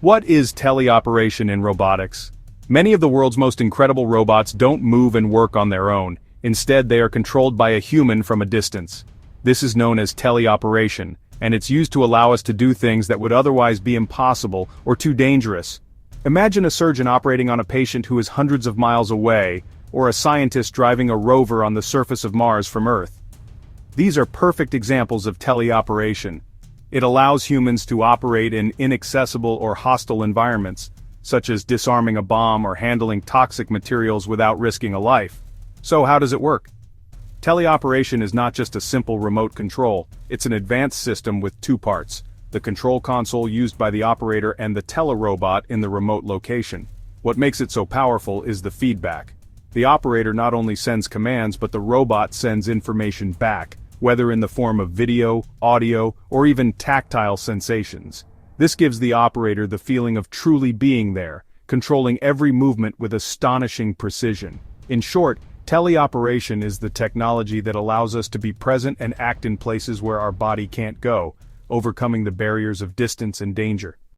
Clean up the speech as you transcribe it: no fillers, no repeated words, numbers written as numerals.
What is teleoperation in robotics? Many of the world's most incredible robots don't move and work on their own. Instead, they are controlled by a human from a distance. This is known as teleoperation, and it's used to allow us to do things that would otherwise be impossible or too dangerous. Imagine a surgeon operating on a patient who is hundreds of miles away, or a scientist driving a rover on the surface of Mars from Earth. These are perfect examples of teleoperation. It allows humans to operate in inaccessible or hostile environments, such as disarming a bomb or handling toxic materials without risking a life. So how does it work? Teleoperation is not just a simple remote control, it's an advanced system with two parts: the control console used by the operator and the telerobot in the remote location. What makes it so powerful is the feedback. The operator not only sends commands, but the robot sends information back, whether in the form of video, audio, or even tactile sensations. This gives the operator the feeling of truly being there, controlling every movement with astonishing precision. In short, teleoperation is the technology that allows us to be present and act in places where our body can't go, overcoming the barriers of distance and danger.